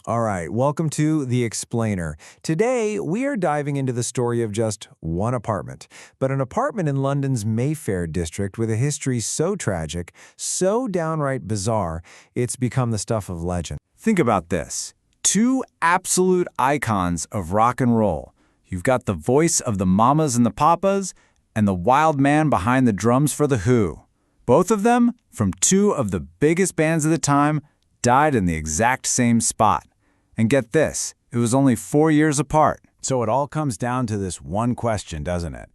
All right, welcome to The Explainer. Today, we are diving into the story of just one apartment, but an apartment in London's Mayfair district with a history so tragic, so downright bizarre, it's become the stuff of legend. Think about this. Two absolute icons of rock and roll. You've got the voice of the Mamas and the Papas, and the wild man behind the drums for The Who. Both of them, from two of the biggest bands of the time, died in the exact same spot. And get this, it was only 4 years apart. So it all comes down to this one question, doesn't it?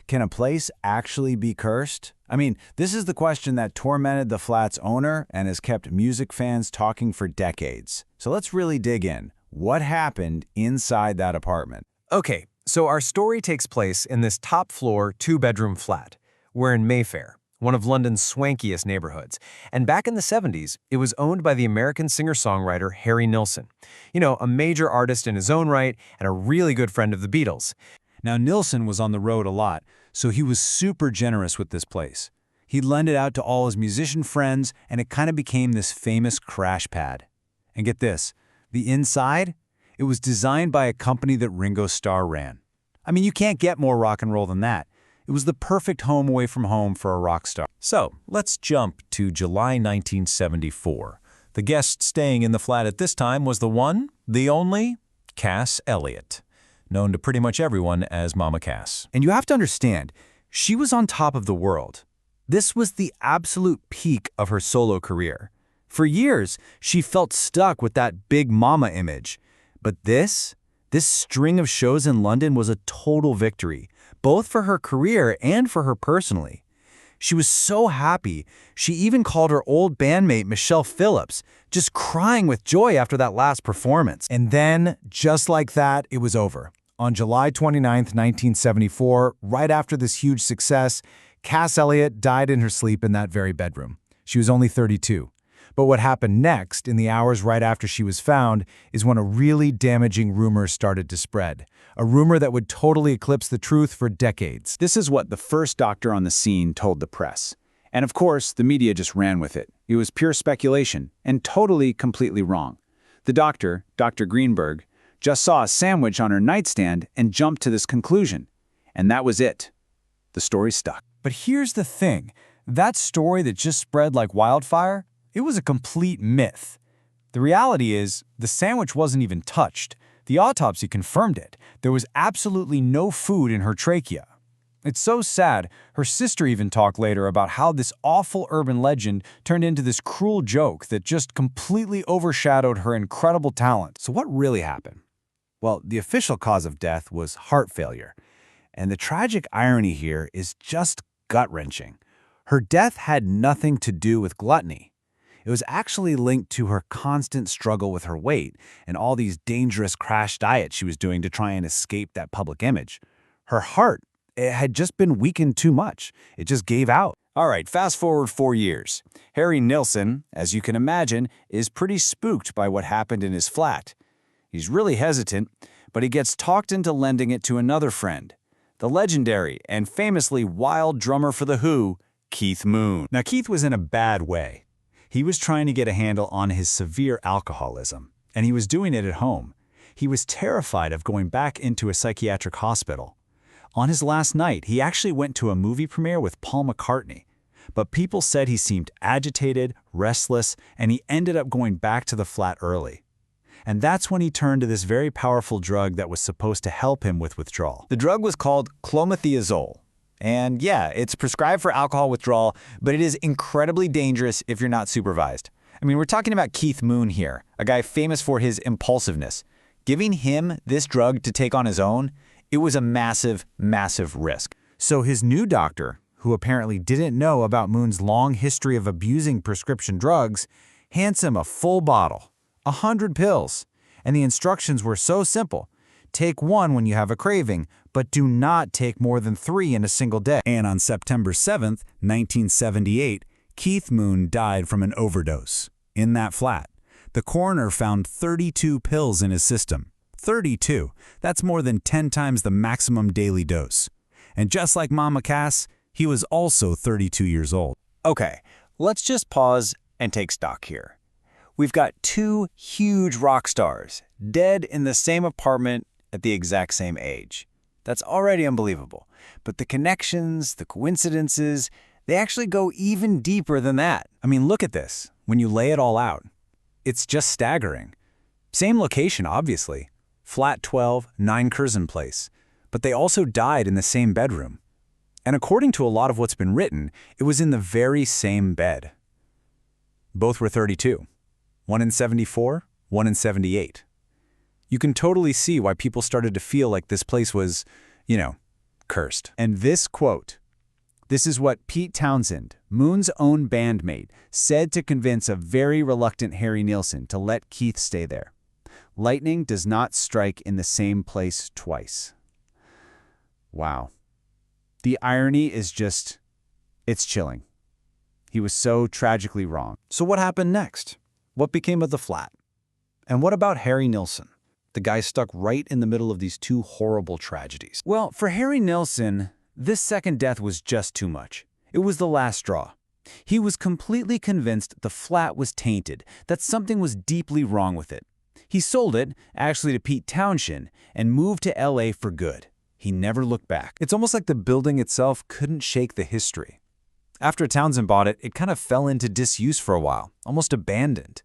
Can a place actually be cursed? I mean, this is the question that tormented the flat's owner and has kept music fans talking for decades. So let's really dig in. What happened inside that apartment? Okay, so our story takes place in this top-floor, two-bedroom flat. We're in Mayfair, one of London's swankiest neighborhoods. And back in the 70s, it was owned by the American singer-songwriter Harry Nilsson. You know, a major artist in his own right and a really good friend of the Beatles. Now, Nilsson was on the road a lot, so he was super generous with this place. He'd lend it out to all his musician friends, and it kind of became this famous crash pad. And get this, the inside? It was designed by a company that Ringo Starr ran. I mean, you can't get more rock and roll than that. It was the perfect home away from home for a rock star. So, let's jump to July 1974. The guest staying in the flat at this time was the one, the only, Cass Elliot, known to pretty much everyone as Mama Cass. And you have to understand, she was on top of the world. This was the absolute peak of her solo career. For years, she felt stuck with that big mama image. But this string of shows in London was a total victory, both for her career and for her personally. She was so happy, she even called her old bandmate Michelle Phillips, just crying with joy after that last performance. And then, just like that, it was over. On July 29, 1974, right after this huge success, Cass Elliot died in her sleep in that very bedroom. She was only 32. But what happened next, in the hours right after she was found, is when a really damaging rumor started to spread. A rumor that would totally eclipse the truth for decades. This is what the first doctor on the scene told the press. And of course, the media just ran with it. It was pure speculation, and totally, completely wrong. The doctor, Dr. Greenberg, just saw a sandwich on her nightstand and jumped to this conclusion. And that was it. The story stuck. But here's the thing. That story that just spread like wildfire, it was a complete myth. The reality is, the sandwich wasn't even touched. The autopsy confirmed it. There was absolutely no food in her trachea. It's so sad, her sister even talked later about how this awful urban legend turned into this cruel joke that just completely overshadowed her incredible talent. So what really happened? Well, the official cause of death was heart failure. And the tragic irony here is just gut-wrenching. Her death had nothing to do with gluttony. It was actually linked to her constant struggle with her weight and all these dangerous crash diets she was doing to try and escape that public image. Her heart, it had just been weakened too much. It just gave out. All right, fast forward 4 years. Harry Nilsson, as you can imagine, is pretty spooked by what happened in his flat. He's really hesitant, but he gets talked into lending it to another friend, the legendary and famously wild drummer for The Who, Keith Moon. Now, Keith was in a bad way. He was trying to get a handle on his severe alcoholism, and he was doing it at home. He was terrified of going back into a psychiatric hospital. On his last night, he actually went to a movie premiere with Paul McCartney. But people said he seemed agitated, restless, and he ended up going back to the flat early. And that's when he turned to this very powerful drug that was supposed to help him with withdrawal. The drug was called clomethazole. And yeah, it's prescribed for alcohol withdrawal, but it is incredibly dangerous if you're not supervised. I mean, we're talking about Keith Moon here, a guy famous for his impulsiveness. Giving him this drug to take on his own, it was a massive, massive risk. So his new doctor, who apparently didn't know about Moon's long history of abusing prescription drugs, hands him a full bottle, 100 pills. And the instructions were so simple. Take one when you have a craving, but do not take more than 3 in a single day. And on September 7th, 1978, Keith Moon died from an overdose. In that flat, the coroner found 32 pills in his system. 32. That's more than 10 times the maximum daily dose. And just like Mama Cass, he was also 32 years old. Okay, let's just pause and take stock here. We've got two huge rock stars, dead in the same apartment at the exact same age. That's already unbelievable. But the connections, the coincidences, they actually go even deeper than that. I mean, look at this. When you lay it all out, it's just staggering. Same location, obviously. Flat 12, 9 Curzon Place. But they also died in the same bedroom. And according to a lot of what's been written, it was in the very same bed. Both were 32. One in 74, one in 78. You can totally see why people started to feel like this place was, cursed. And this quote, this is what Pete Townsend, Moon's own bandmate, said to convince a very reluctant Harry Nilsson to let Keith stay there. Lightning does not strike in the same place twice. Wow. The irony is just, it's chilling. He was so tragically wrong. So what happened next? What became of the flat? And what about Harry Nilsson, the guy stuck right in the middle of these two horrible tragedies? Well, for Harry Nilsson, this second death was just too much. It was the last straw. He was completely convinced the flat was tainted, that something was deeply wrong with it. He sold it, actually to Pete Townsend, and moved to LA for good. He never looked back. It's almost like the building itself couldn't shake the history. After Townsend bought it, it kind of fell into disuse for a while, almost abandoned.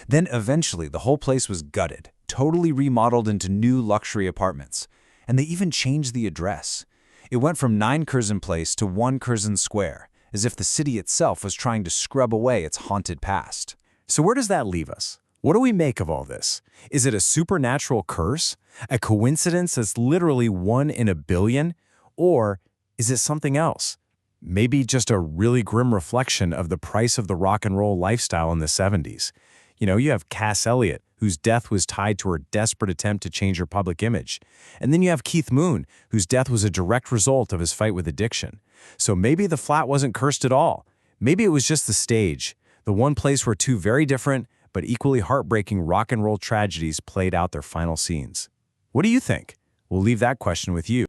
Then eventually the whole place was gutted, totally remodeled into new luxury apartments. And they even changed the address. It went from 9 Curzon Place to 1 Curzon Square, as if the city itself was trying to scrub away its haunted past. So where does that leave us? What do we make of all this? Is it a supernatural curse? A coincidence that's literally 1 in a billion? Or is it something else? Maybe just a really grim reflection of the price of the rock and roll lifestyle in the 70s. You have Cass Elliot, whose death was tied to her desperate attempt to change her public image. And then you have Keith Moon, whose death was a direct result of his fight with addiction. So maybe the flat wasn't cursed at all. Maybe it was just the stage, the one place where two very different but equally heartbreaking rock and roll tragedies played out their final scenes. What do you think? We'll leave that question with you.